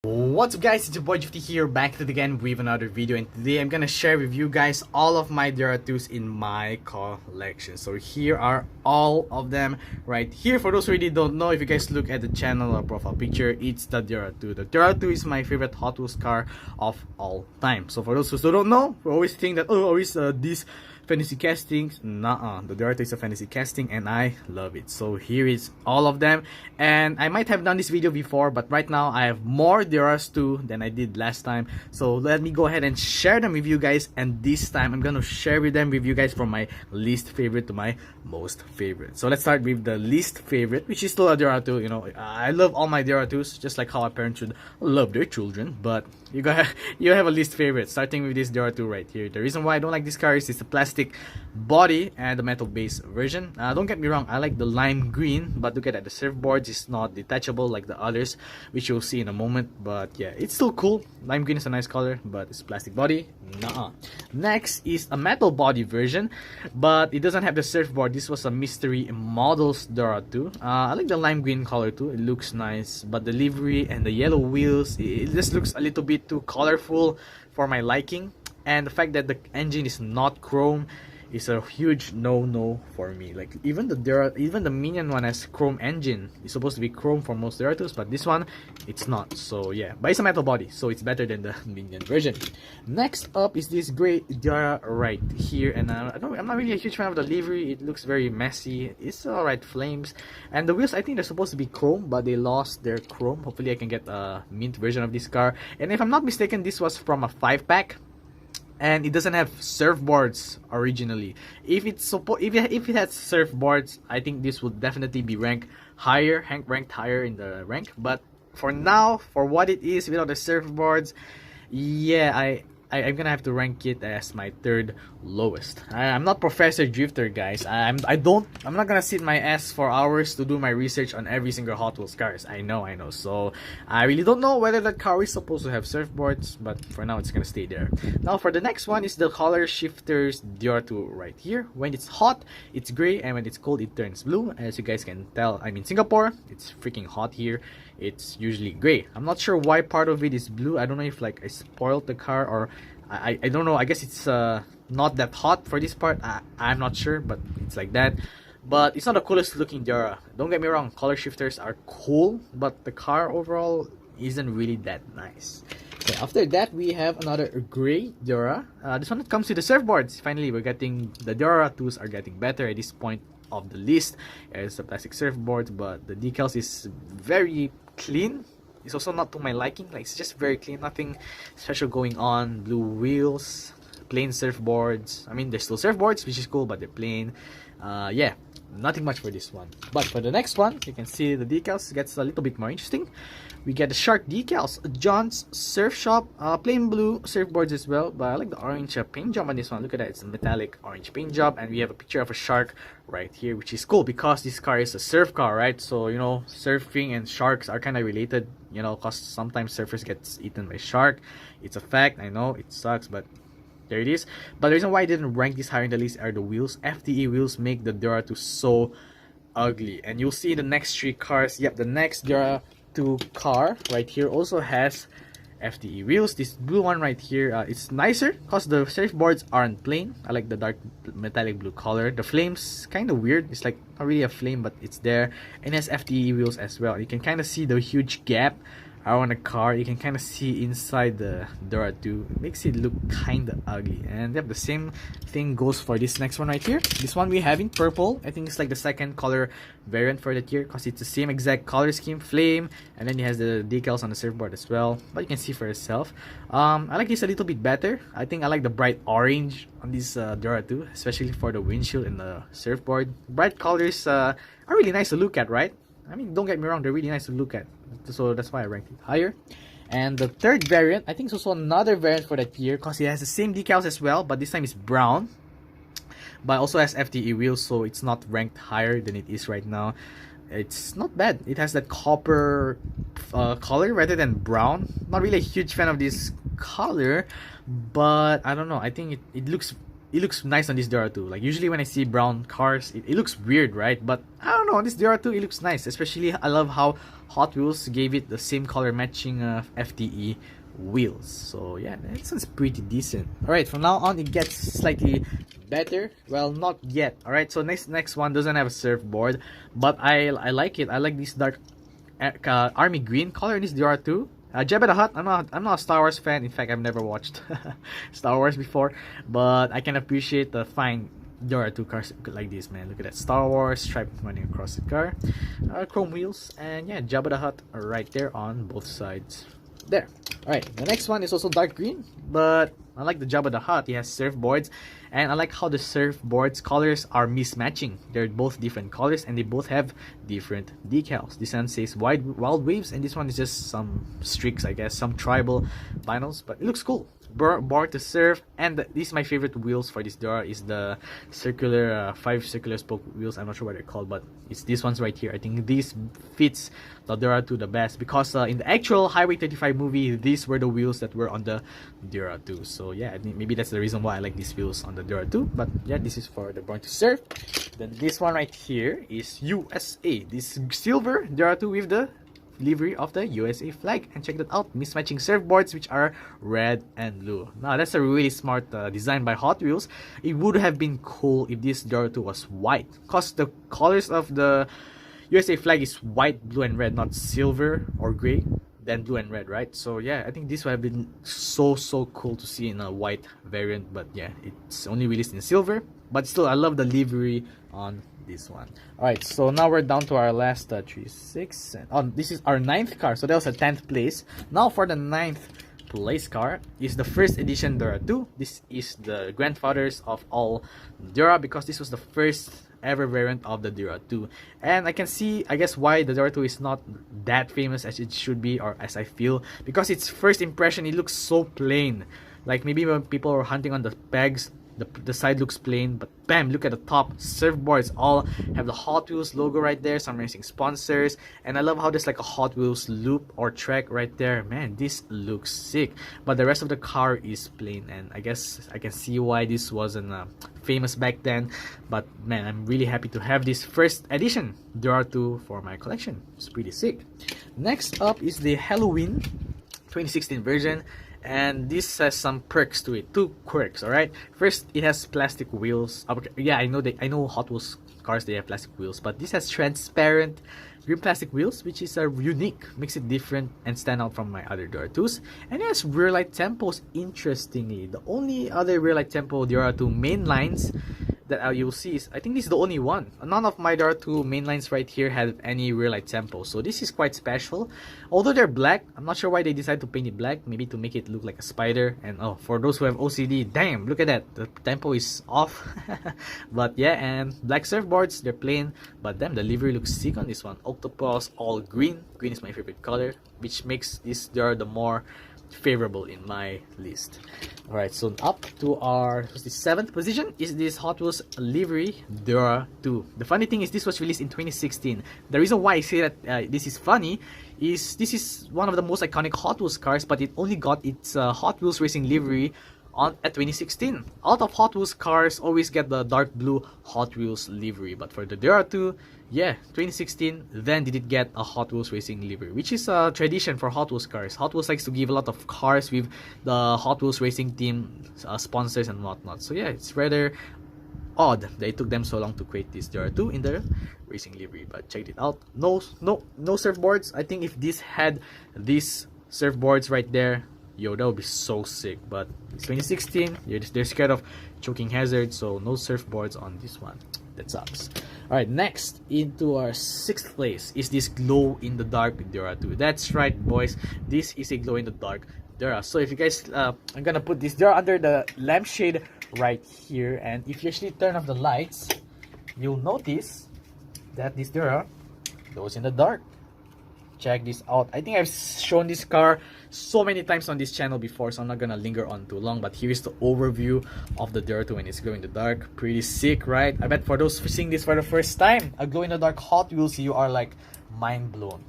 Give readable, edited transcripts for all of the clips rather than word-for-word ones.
What's up guys, it's your boy GFT here, back at it again with another video, and today I'm gonna share with you guys all of my Deora 2s in my collection. So here are all of them right here. For those who really don't know, if you guys look at the channel or profile picture, it's the Deora 2. The Deora 2 is my favorite Hot Wheels car of all time. So for those who still don't know, we always think that, oh, always these fantasy castings. Nuh-uh, the Deora 2 is a fantasy casting and I love it. So here is all of them, and I might have done this video before, but right now I have more Deoras 2 than I did last time. So let me go ahead and share them with you guys, and this time I'm gonna share them with you guys from my least favorite to my most favorite. So let's start with the least favorite, which is still a Deora 2. You know, I love all my Deora 2s, just like how a parent should love their children, but you have a least favorite, starting with this Deora 2 right here. The reason why I don't like this car is it's the plastic body and the metal base version. Don't get me wrong, I like the lime green, but look at that, the surfboards is not detachable like the others, which you'll see in a moment. But yeah, it's still cool. Lime green is a nice color, but it's plastic body. Nuh-uh. Next is a metal body version, but it doesn't have the surfboard. This was a mystery models Deora 2. I like the lime green color too, it looks nice, but the livery and the yellow wheels, it just looks a little bit too colorful for my liking. And the fact that the engine is not chrome is a huge no-no for me. Like even the Minion one has chrome engine. It's supposed to be chrome for most Deora 2s, but this one it's not. So yeah, but it's a metal body, so it's better than the Minion version. Next up is this gray Deora right here, and I'm not really a huge fan of the livery. It looks very messy. It's alright flames, and the wheels, I think they're supposed to be chrome, but they lost their chrome. Hopefully I can get a mint version of this car. And if I'm not mistaken, this was from a 5-pack. And it doesn't have surfboards originally. If it had surfboards, I think this would definitely be ranked higher in the rank. But for now, for what it is without the surfboards, yeah, I'm gonna have to rank it as my third lowest. I'm not Professor Drifter, guys. I'm not gonna sit my ass for hours to do my research on every single Hot Wheels cars. I know. So I really don't know whether that car is supposed to have surfboards, but for now it's gonna stay there. Now for the next one is the color shifters Deora 2 right here. When it's hot, it's gray, and when it's cold, it turns blue. As you guys can tell, I'm in Singapore. It's freaking hot here. It's usually gray. I'm not sure why part of it is blue. I don't know if like I spoiled the car, or I don't know. I guess it's not that hot for this part. I'm not sure, but it's like that. But it's not the coolest looking Deora. Don't get me wrong, color shifters are cool, but the car overall isn't really that nice. Okay, after that we have another gray Deora. This one comes with the surfboards. Finally, we're getting the Deora 2s are getting better at this point of the list. It's the plastic surfboard, but the decals is very clean. It's also not to my liking. Like, it's just very clean, nothing special going on. Blue wheels, plain surfboards. I mean, they're still surfboards, which is cool, but they're plain. Yeah, nothing much for this one. But for the next one, you can see the decals gets a little bit more interesting. We get the shark decals, John's Surf Shop, plain blue surfboards as well, but I like the orange paint job on this one. Look at that, it's a metallic orange paint job, and we have a picture of a shark right here, which is cool because this car is a surf car, right? So, you know, surfing and sharks are kind of related, you know, because sometimes surfers gets eaten by shark. It's a fact, I know, it sucks, but there it is. But the reason why I didn't rank this higher in the list are the wheels. FTE wheels make the Deora 2 so ugly, and you'll see the next 3 cars. Yep, the next Deora 2 car right here also has FTE wheels. This blue one right here, it's nicer because the surfboards aren't plain. I like the dark metallic blue color. The flames kind of weird. It's like not really a flame, but it's there, and it has FTE wheels as well. You can kind of see the huge gap around the car. You can kind of see inside the Deora 2. It makes it look kind of ugly. And yep, the same thing goes for this next one right here. This one we have in purple. I think it's like the second color variant for that year, because it's the same exact color scheme, flame, and then it has the decals on the surfboard as well, but you can see for yourself. I like this a little bit better. I think I like the bright orange on this Deora 2, especially for the windshield and the surfboard. Bright colors are really nice to look at, right? I mean, don't get me wrong, they're really nice to look at, so that's why I ranked it higher. And the third variant, I think it's also another variant for that year, because it has the same decals as well, but this time it's brown, but also has FTE wheels, so it's not ranked higher than it is right now. It's not bad. It has that copper color rather than brown. Not really a huge fan of this color, but I don't know, I think it looks it looks nice on this Deora 2. Like usually when I see brown cars, it looks weird, right? But I don't know, on this Deora 2 it looks nice. Especially I love how Hot Wheels gave it the same color matching FTE wheels. So yeah, this one's pretty decent. Alright, from now on it gets slightly better. Well, not yet. Alright, so next one doesn't have a surfboard, but I like it. I like this dark army green color in this Deora 2. Jabba the Hutt, I'm not a Star Wars fan. In fact, I've never watched Star Wars before, but I can appreciate the fine Deora 2 cars like this, man. Look at that Star Wars stripe running across the car, chrome wheels, and yeah, Jabba the Hutt right there on both sides. There. Alright, the next one is also dark green, but unlike the Jabba the Hutt, he has surfboards, and I like how the surfboards colors are mismatching. They're both different colors and they both have different decals. This one says wild waves, and this one is just some streaks, I guess, some tribal vinyls, but it looks cool. Born to surf, and these my favorite wheels for this Deora is the circular 5 circular spoke wheels. I'm not sure what they're called, but it's these ones right here. I think this fits the Deora 2 the best because in the actual Highway 35 movie, these were the wheels that were on the Deora 2. So yeah, I think maybe that's the reason why I like these wheels on the Deora 2. But yeah, this is for the Born to Surf. Then this one right here is USA. This silver Deora 2 with the livery of the USA flag, and check that out, mismatching surfboards which are red and blue. Now that's a really smart design by Hot Wheels. It would have been cool if this Deora 2 was white, cause the colors of the USA flag is white, blue and red, not silver or gray, then blue and red, right? So yeah, I think this would have been so cool to see in a white variant, but yeah, it's only released in silver. But still, I love the livery on this one. Alright, so now we're down to our last 3, 6, and this is our 9th car. So that was a 10th place. Now for the 9th place car is the first edition Deora 2. This is the grandfathers of all Deora because this was the first ever variant of the Deora 2. And I can see, I guess, why the Deora 2 is not that famous as it should be, or as I feel, because its first impression, it looks so plain. Like maybe when people were hunting on the pegs, the side looks plain, but bam, look at the top. Surfboards all have the Hot Wheels logo right there, some racing sponsors, and I love how there's like a Hot Wheels loop or track right there. Man, this looks sick. But the rest of the car is plain, and I guess I can see why this wasn't famous back then. But man, I'm really happy to have this first edition Deora 2 for my collection. It's pretty sick. Next up is the Halloween 2016 version. And this has some perks to it. 2 quirks, alright? First, it has plastic wheels. Yeah, I know Hot Wheels cars, they have plastic wheels, but this has transparent green plastic wheels, which is unique, makes it different and stand out from my other Deora 2s. And it has rear light tempos, interestingly. The only other rear light tempo Deora 2 main lines that you'll see is, I think this is the only one. None of my Deora 2 main lines right here have any rear light tempo, so this is quite special. Although they're black, I'm not sure why they decided to paint it black, maybe to make it look like a spider. And oh, for those who have OCD, damn, look at that, the tempo is off. But yeah, and black surfboards, they're plain, but damn, the livery looks sick on this one. Octopus all green. Green is my favorite color, which makes this Deora the more favorable in my list. Alright, so up to our the 7th position is this Hot Wheels livery Deora 2. The funny thing is this was released in 2016. The reason why I say that this is funny is this is one of the most iconic Hot Wheels cars, but it only got its Hot Wheels racing livery at 2016. Out of Hot Wheels cars always get the dark blue Hot Wheels livery, but for the Deora 2, yeah, 2016, then did it get a Hot Wheels racing livery, which is a tradition for Hot Wheels cars. Hot Wheels likes to give a lot of cars with the Hot Wheels racing team sponsors and whatnot. So yeah, it's rather odd that it took them so long to create this Deora 2 in the racing livery, but check it out. No surfboards. I think if this had these surfboards right there, yo, that would be so sick. But it's 2016, they're scared of choking hazard, so no surfboards on this one. That sucks. Alright, next into our 6th place is this glow in the dark Deora 2. That's right, boys, this is a glow in the dark Deora. So if you guys, I'm gonna put this Deora under the lampshade right here, and if you actually turn off the lights, you'll notice that this Deora glows in the dark. Check this out. I think I've shown this car so many times on this channel before, so I'm not gonna linger on too long, but here's the overview of the Deora 2 when it's glow in the dark. Pretty sick, right? I bet for those seeing this for the first time, a glow in the dark Hot Wheels, you are like, mind blown.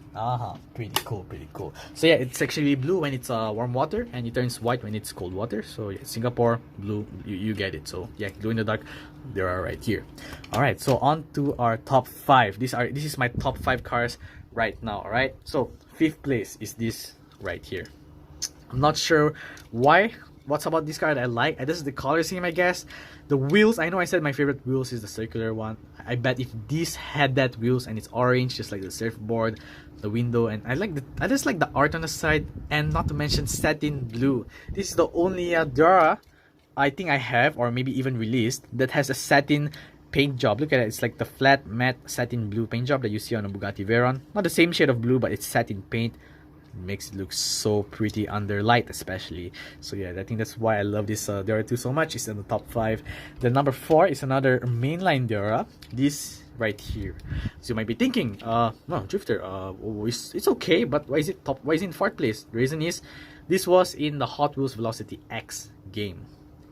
Pretty cool, pretty cool. So yeah, it's actually blue when it's warm water, and it turns white when it's cold water. So yeah, Singapore blue, you get it. So yeah, glow in the dark, they are right here. All right, so on to our top 5. This is my top 5 cars right now. All right, so 5th place is this right here. I'm not sure why. What's about this car that I like? This is the color scheme, I guess. The wheels, I know I said my favorite wheels is the circular one. I bet if this had that wheels and it's orange, just like the surfboard, the window, and I just like the art on the side, and not to mention satin blue. This is the only Deora I think I have, or maybe even released, that has a satin paint job. Look at it, it's like the flat matte satin blue paint job that you see on a Bugatti Veyron. Not the same shade of blue, but it's satin paint. Makes it look so pretty under light, especially. So yeah, I think that's why I love this Deora 2 so much. It's in the top 5. The number 4 is another mainline Deora, this right here. So you might be thinking, no, Drifter, it's okay, but why is it top? Why is it in 4th place? The reason is this was in the Hot Wheels Velocity X game.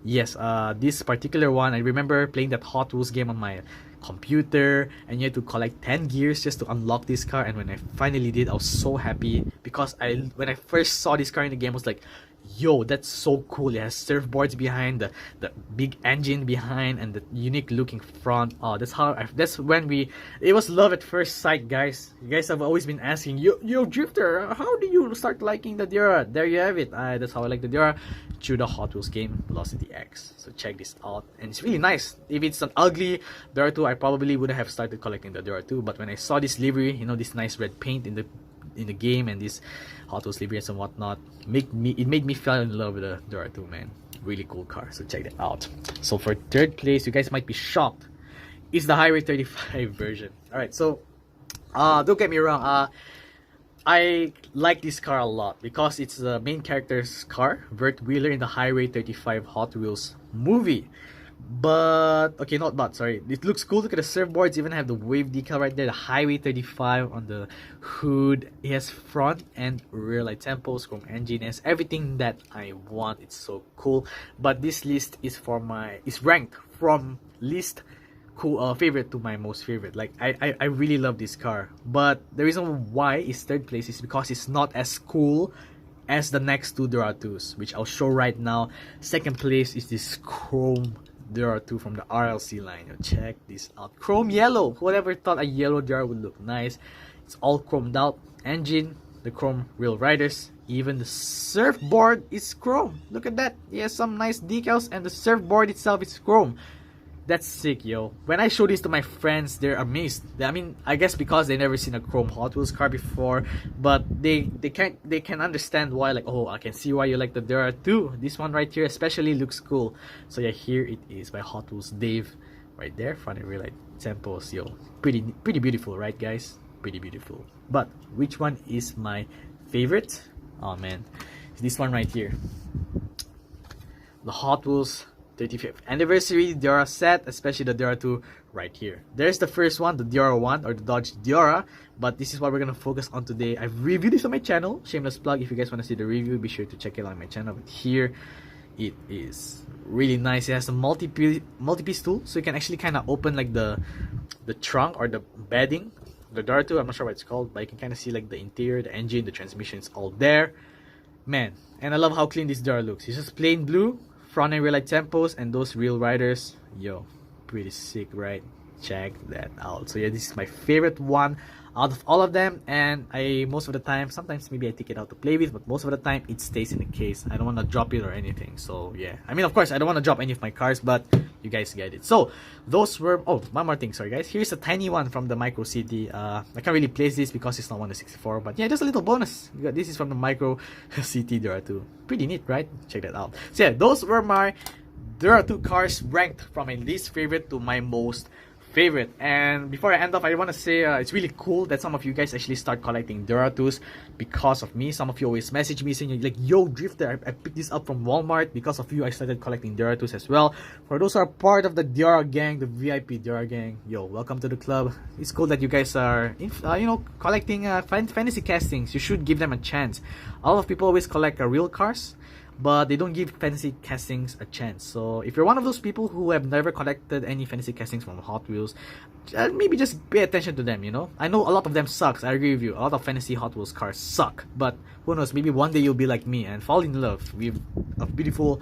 Yes, this particular one, I remember playing that Hot Wheels game on my computer, and you had to collect 10 gears just to unlock this car. And when I finally did, I was so happy, because when I first saw this car in the game, I was like, yo, that's so cool. It has surfboards behind, the big engine behind, and the unique looking front. Oh, that's when it was love at first sight, guys. You guys have always been asking, yo Drifter, how do you start liking the Deora? There you have it. That's how I like the Deora, through the Hot Wheels game Velocity X. So check this out, and it's really nice. If it's an ugly Deora 2, I probably wouldn't have started collecting the Deora 2, but when I saw this livery, you know, this nice red paint in the game, and this Hot Wheels liveries and whatnot, it made me fall in love with the Deora 2, man. Really cool car, so check that out. So for 3rd place, you guys might be shocked, is the Highway 35 version. Alright, so don't get me wrong, I like this car a lot because it's the main character's car, Burt Wheeler, in the Highway 35 Hot Wheels movie. But okay, not but sorry, it looks cool. Look at the surfboards, even have the wave decal right there, the Highway 35 on the hood. It has front and rear light tempos, chrome engine, has everything that I want. It's so cool. But this list is ranked from least cool favorite to my most favorite. Like I really love this car, but the reason why it's 3rd place is because it's not as cool as the next 2 Deora 2s, which I'll show right now. 2nd place is this chrome Deora 2 from the RLC line. Yo, check this out. Chrome yellow. Whoever thought a yellow Deora would look nice. It's all chromed out. Engine, the chrome wheel riders, even the surfboard is chrome. Look at that. It has some nice decals, and the surfboard itself is chrome. That's sick, yo. When I show this to my friends, they're amazed. I mean, I guess because they never seen a chrome Hot Wheels car before, but they can understand why. Like, oh, I can see why you like the Deora 2. This one right here especially looks cool. So yeah, here it is by Hot Wheels Dave, right there, front and rear light tempos. Yo, pretty beautiful, right, guys? Pretty beautiful. But which one is my favorite? Oh man, it's this one right here, the Hot Wheels 35th anniversary Deora set, especially the Deora 2 right here. There's the first one, the Deora 1 or the Dodge Deora, but this is what we're gonna focus on today. I've reviewed this on my channel, shameless plug. If you guys want to see the review, be sure to check it out on my channel. But here it is, really nice. It has a multi-piece tool, so you can actually kind of open like the trunk or the bedding, the Deora 2. I'm not sure what it's called, but you can kind of see like the interior, the engine, the transmission, it's all there, man. And I love how clean this Deora looks. It's just plain blue, front and rear light tempos, and those real riders. Yo, pretty sick, right? Check that out. So yeah, this is my favorite one out of all of them, and I most of the time, sometimes maybe I take it out to play with, but most of the time it stays in the case. I don't want to drop it or anything. So yeah, I mean, of course I don't want to drop any of my cars, but you guys get it. So those were, oh, one more thing, sorry guys, here's a tiny one from the Micro City. I can't really place this because it's not 1 to 64, but yeah, just a little bonus. This is from the Micro City Deora 2. Pretty neat, right? Check that out. So yeah, those were my Deora 2 cars ranked from my least favorite to my most favorite. And before I end off, I want to say it's really cool that some of you guys actually start collecting Deora 2s because of me. Some of you always message me saying like, yo Drifter, I picked this up from Walmart. Because of you, I started collecting Deora 2s as well. For those who are part of the Deora gang, the VIP Deora gang, yo, welcome to the club. It's cool that you guys are you know, collecting fantasy castings. You should give them a chance. A lot of people always collect real cars. but they don't give fantasy castings a chance. So if you're one of those people who have never collected any fantasy castings from Hot Wheels, maybe just pay attention to them, you know. I know a lot of them sucks, I agree with you, a lot of fantasy Hot Wheels cars suck, but who knows, maybe one day you'll be like me and fall in love with a beautiful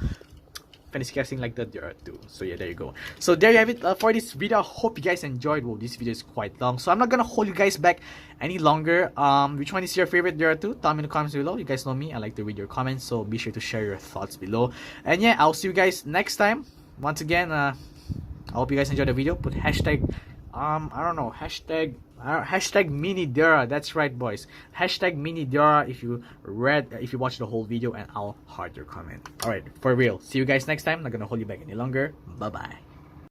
fantasy casting like the Deora too. So yeah, there you go. So there you have it for this video. I hope you guys enjoyed. Well, this video is quite long, so I'm not gonna hold you guys back any longer. Which one is your favorite Deora 2? Tell me in the comments below. You guys know me, I like to read your comments, so be sure to share your thoughts below. And yeah, I'll see you guys next time. Once again, I hope you guys enjoyed the video. Put hashtag I don't know, hashtag mini Deora. That's right, boys. Hashtag mini Deora if you watch the whole video, and I'll heart your comment. Alright, for real. See you guys next time. Not gonna hold you back any longer. Bye bye.